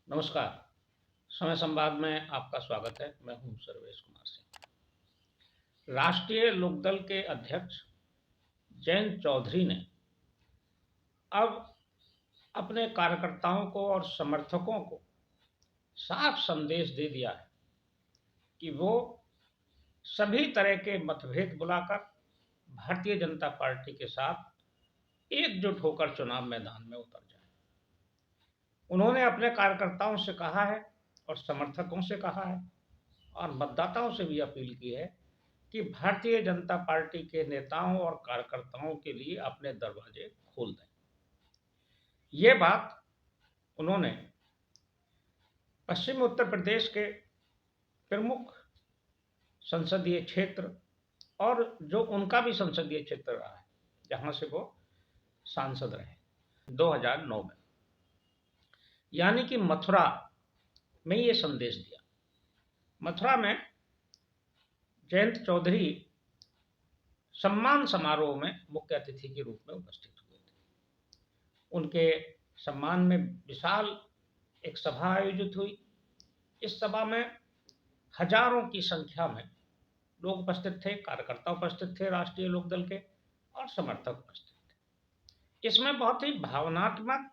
नमस्कार। समय संवाद में आपका स्वागत है। मैं हूं सर्वेश कुमार सिंह। राष्ट्रीय लोकदल के अध्यक्ष जयंत चौधरी ने अब अपने कार्यकर्ताओं को और समर्थकों को साफ संदेश दे दिया है कि वो सभी तरह के मतभेद बुलाकर भारतीय जनता पार्टी के साथ एकजुट होकर चुनाव मैदान में उतर जाए। उन्होंने अपने कार्यकर्ताओं से कहा है और समर्थकों से कहा है और मतदाताओं से भी अपील की है कि भारतीय जनता पार्टी के नेताओं और कार्यकर्ताओं के लिए अपने दरवाजे खोल दें। ये बात उन्होंने पश्चिम उत्तर प्रदेश के प्रमुख संसदीय क्षेत्र और जो उनका भी संसदीय क्षेत्र रहा है, जहां से वो सांसद रहे 2009 में, यानी कि मथुरा में ये संदेश दिया। मथुरा में जयंत चौधरी सम्मान समारोह में मुख्य अतिथि के रूप में उपस्थित हुए थे। उनके सम्मान में विशाल एक सभा आयोजित हुई। इस सभा में हजारों की संख्या में लोग उपस्थित थे, कार्यकर्ता उपस्थित थे राष्ट्रीय लोकदल के और समर्थक उपस्थित थे। इसमें बहुत ही भावनात्मक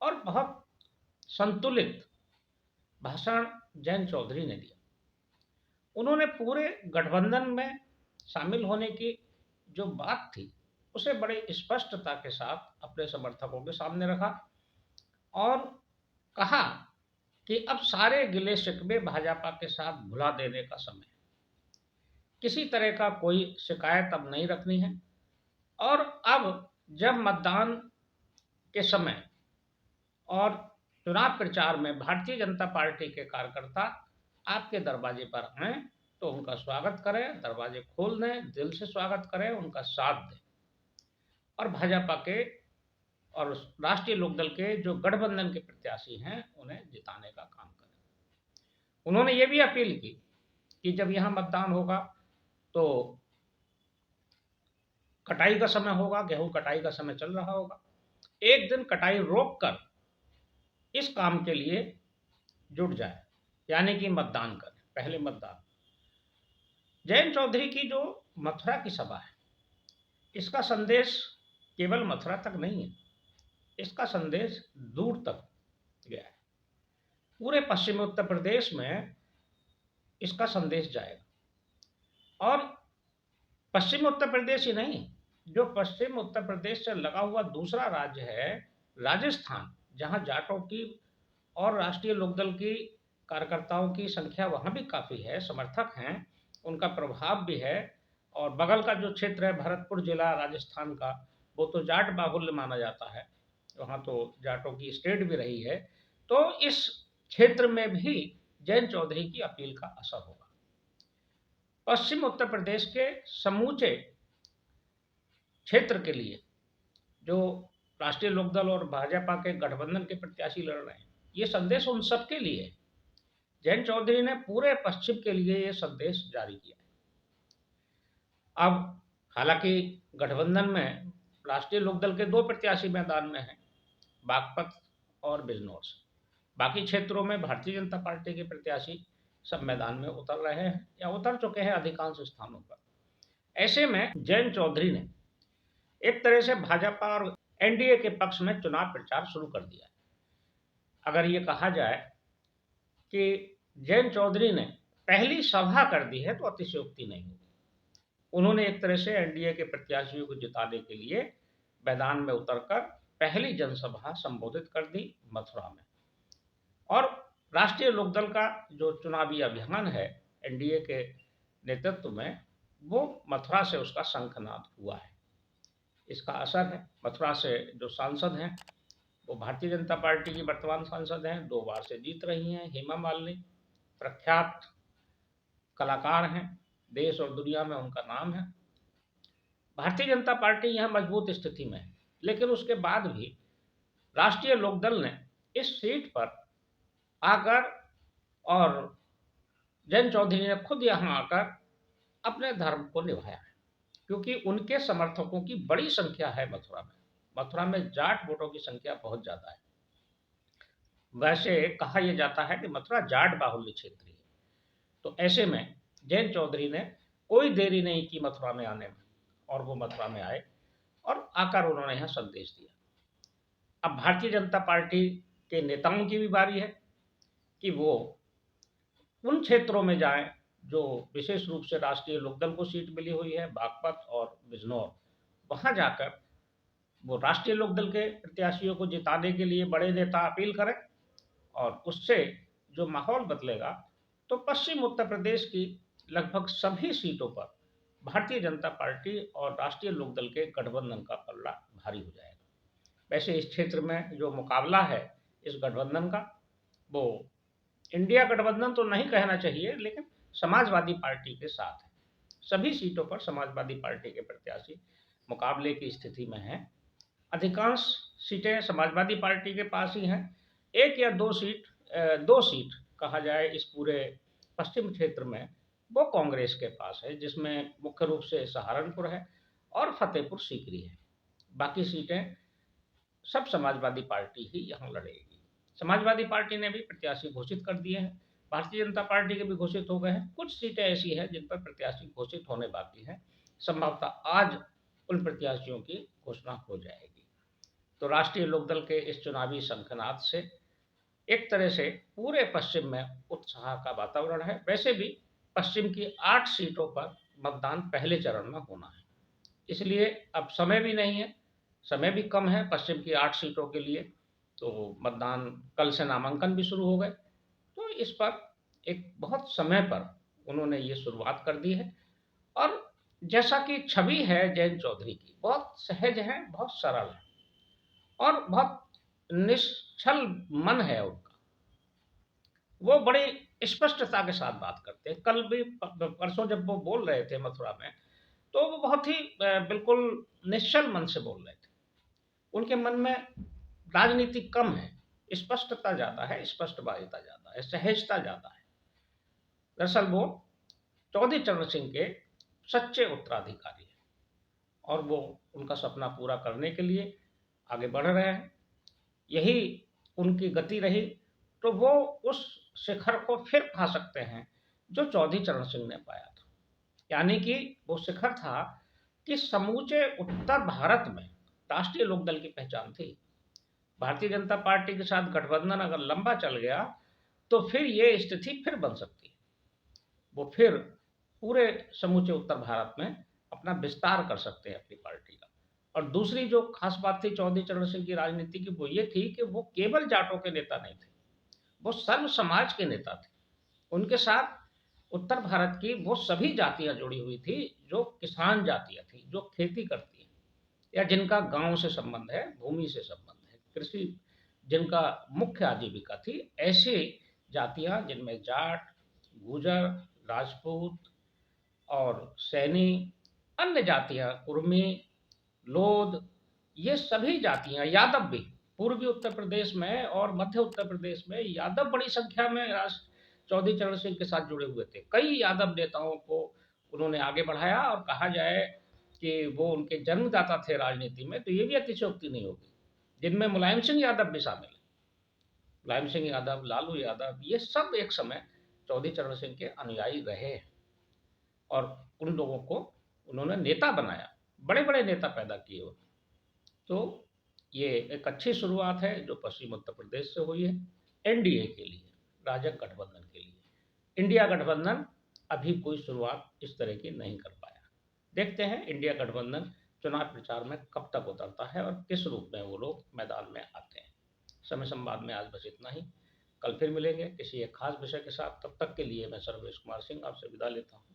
और बहुत संतुलित भाषण जयंत चौधरी ने दिया। उन्होंने पूरे गठबंधन में शामिल होने की जो बात थी उसे बड़े स्पष्टता के साथ अपने समर्थकों के सामने रखा और कहा कि अब सारे गिले शिकवे भाजपा के साथ भुला देने का समय है। किसी तरह का कोई शिकायत अब नहीं रखनी है और अब जब मतदान के समय और चुनाव प्रचार में भारतीय जनता पार्टी के कार्यकर्ता आपके दरवाजे पर आए तो उनका स्वागत करें, दरवाजे खोल दें, दिल से स्वागत करें, उनका साथ दें और भाजपा के और राष्ट्रीय लोकदल के जो गठबंधन के प्रत्याशी हैं उन्हें जिताने का काम करें। उन्होंने ये भी अपील की कि जब यहाँ मतदान होगा तो कटाई का समय होगा, गेहूं कटाई का समय चल रहा होगा, एक दिन कटाई रोक कर इस काम के लिए जुट जाए, यानी कि मतदान करें, पहले मतदान। जयंत चौधरी की जो मथुरा की सभा है, इसका संदेश केवल मथुरा तक नहीं है, इसका संदेश दूर तक गया है। पूरे पश्चिमी उत्तर प्रदेश में इसका संदेश जाएगा और पश्चिम उत्तर प्रदेश ही नहीं, जो पश्चिम उत्तर प्रदेश से लगा हुआ दूसरा राज्य है राजस्थान, जहां जाटों की और राष्ट्रीय लोकदल की कार्यकर्ताओं की संख्या वहां भी काफी है, समर्थक हैं, उनका प्रभाव भी है। और बगल का जो क्षेत्र है भरतपुर जिला राजस्थान का, वो तो जाट बाहुल्य माना जाता है, वहां तो जाटों की स्टेट भी रही है। तो इस क्षेत्र में भी जयंत चौधरी की अपील का असर होगा। पश्चिम उत्तर प्रदेश के समूचे क्षेत्र के लिए जो राष्ट्रीय लोकदल और भाजपा के गठबंधन के प्रत्याशी लड़ रहे हैं, ये संदेश उन सबके लिए है। जयंत चौधरी ने पूरे पश्चिम के लिए ये संदेश जारी किया है। अब हालांकि गठबंधन में राष्ट्रीय लोकदल के 2 प्रत्याशी मैदान में हैं, बागपत और बिजनौर से। बाकी क्षेत्रों में भारतीय जनता पार्टी के प्रत्याशी सब मैदान में उतर रहे हैं या उतर चुके हैं अधिकांश स्थानों पर। ऐसे में जयंत चौधरी ने एक तरह से भाजपा और एनडीए के पक्ष में चुनाव प्रचार शुरू कर दिया है। अगर ये कहा जाए कि जयंत चौधरी ने पहली सभा कर दी है तो अतिशयोक्ति नहीं होगी। उन्होंने एक तरह से एनडीए के प्रत्याशियों को जिताने के लिए मैदान में उतरकर पहली जनसभा संबोधित कर दी मथुरा में। और राष्ट्रीय लोकदल का जो चुनावी अभियान है एनडीए के नेतृत्व में, वो मथुरा से उसका शंखनाद हुआ है। इसका असर है। मथुरा से जो सांसद हैं वो भारतीय जनता पार्टी की वर्तमान सांसद हैं, 2 बार से जीत रही हैं, हेमा मालिनी, प्रख्यात कलाकार हैं, देश और दुनिया में उनका नाम है। भारतीय जनता पार्टी यहाँ मजबूत स्थिति में है, लेकिन उसके बाद भी राष्ट्रीय लोकदल ने इस सीट पर आकर और जयंत चौधरी ने खुद यहाँ आकर अपने धर्म को निभाया है, क्योंकि उनके समर्थकों की बड़ी संख्या है मथुरा में। मथुरा में जाट वोटों की संख्या बहुत ज्यादा है। वैसे कहा यह जाता है कि मथुरा जाट बाहुल्य क्षेत्र है। तो ऐसे में जयंत चौधरी ने कोई देरी नहीं की मथुरा में आने में, और वो मथुरा में आए और आकर उन्होंने यहाँ संदेश दिया। अब भारतीय जनता पार्टी के नेताओं की भी बारी है कि वो उन क्षेत्रों में जाएं जो विशेष रूप से राष्ट्रीय लोकदल को सीट मिली हुई है, बागपत और बिजनौर। वहां जाकर वो राष्ट्रीय लोकदल के प्रत्याशियों को जिताने के लिए बड़े नेता अपील करें, और उससे जो माहौल बदलेगा तो पश्चिम उत्तर प्रदेश की लगभग सभी सीटों पर भारतीय जनता पार्टी और राष्ट्रीय लोकदल के गठबंधन का पल्ला भारी हो जाएगा। वैसे इस क्षेत्र में जो मुकाबला है इस गठबंधन का, वो इंडिया गठबंधन तो नहीं कहना चाहिए, लेकिन समाजवादी पार्टी के साथ है। सभी सीटों पर समाजवादी पार्टी के प्रत्याशी मुकाबले की स्थिति में हैं। अधिकांश सीटें समाजवादी पार्टी के पास ही हैं। एक या दो सीट कहा जाए इस पूरे पश्चिम क्षेत्र में, वो कांग्रेस के पास है, जिसमें मुख्य रूप से सहारनपुर है और फतेहपुर सीकरी है। बाकी सीटें सब समाजवादी पार्टी ही यहाँ लड़ेगी। समाजवादी पार्टी ने भी प्रत्याशी घोषित कर दिए हैं, भारतीय जनता पार्टी के भी घोषित हो गए हैं। कुछ सीटें ऐसी हैं जिन पर प्रत्याशी घोषित होने बाकी हैं। संभवतः आज उन प्रत्याशियों की घोषणा हो जाएगी। तो राष्ट्रीय लोकदल के इस चुनावी शंखनाद से एक तरह से पूरे पश्चिम में उत्साह का वातावरण है। वैसे भी पश्चिम की 8 सीटों पर मतदान पहले चरण में होना है, इसलिए अब समय भी नहीं है, समय भी कम है पश्चिम की 8 सीटों के लिए। तो मतदान कल से नामांकन भी शुरू हो गए। तो इस पर एक बहुत समय पर उन्होंने ये शुरुआत कर दी है। और जैसा कि छवि है जयंत चौधरी की, बहुत सहज है, बहुत सरल है और बहुत निश्चल मन है उनका। वो बड़ी स्पष्टता के साथ बात करते हैं। कल भी परसों जब वो बोल रहे थे मथुरा में, तो वो बहुत ही बिल्कुल निश्चल मन से बोल रहे थे। उनके मन में राजनीति कम है, स्पष्टता ज़्यादा है, स्पष्टवादिता ज़्यादा है, सहजता ज़्यादा है। दरअसल वो चौधरी चरण सिंह के सच्चे उत्तराधिकारी हैं, और वो उनका सपना पूरा करने के लिए आगे बढ़ रहे हैं। यही उनकी गति रही तो वो उस शिखर को फिर पा सकते हैं जो चौधरी चरण सिंह ने पाया था। यानी कि वो शिखर था कि समूचे उत्तर भारत में राष्ट्रीय लोकदल की पहचान थी। भारतीय जनता पार्टी के साथ गठबंधन अगर लंबा चल गया तो फिर ये स्थिति फिर बन सकती है। वो फिर पूरे समूचे उत्तर भारत में अपना विस्तार कर सकते हैं अपनी पार्टी का। और दूसरी जो खास बात थी चौधरी चरण सिंह की राजनीति की, वो ये थी कि वो केवल जाटों के नेता नहीं थे, वो सर्व समाज के नेता थे। उनके साथ उत्तर भारत की वो सभी जातियां जुड़ी हुई थी जो किसान जातियां थी, जो खेती करती हैं या जिनका गांव से संबंध है, भूमि से संबंध है, कृषि जिनका मुख्य आजीविका थी। ऐसे जातियां जिनमें जाट, गुजर, राजपूत और सैनी, अन्य जातियां कुर्मी, लोध, ये सभी जातियां, यादव भी पूर्वी उत्तर प्रदेश में और मध्य उत्तर प्रदेश में यादव बड़ी संख्या में चौधरी चरण सिंह के साथ जुड़े हुए थे। कई यादव नेताओं को उन्होंने आगे बढ़ाया, और कहा जाए कि वो उनके जन्मदाता थे राजनीति में, तो ये भी अतिशयोक्ति नहीं होगी। जिनमें मुलायम सिंह यादव भी शामिल है। मुलायम सिंह यादव, लालू यादव, ये सब एक समय चौधरी चरण सिंह के अनुयायी रहे और उन लोगों को उन्होंने नेता बनाया, बड़े बड़े नेता पैदा किए उन्होंने। तो ये एक अच्छी शुरुआत है जो पश्चिम उत्तर प्रदेश से हुई है एनडीए के लिए, राजग गठबंधन के लिए। इंडिया गठबंधन अभी कोई शुरुआत इस तरह की नहीं कर पाया। देखते हैं इंडिया गठबंधन चुनाव प्रचार में कब तक उतरता है और किस रूप में वो लोग मैदान में आते हैं। समय संवाद में आज बस इतना ही। कल फिर मिलेंगे किसी एक खास विषय के साथ। तब तक के लिए मैं सर्वेश कुमार सिंह आपसे विदा लेता हूँ।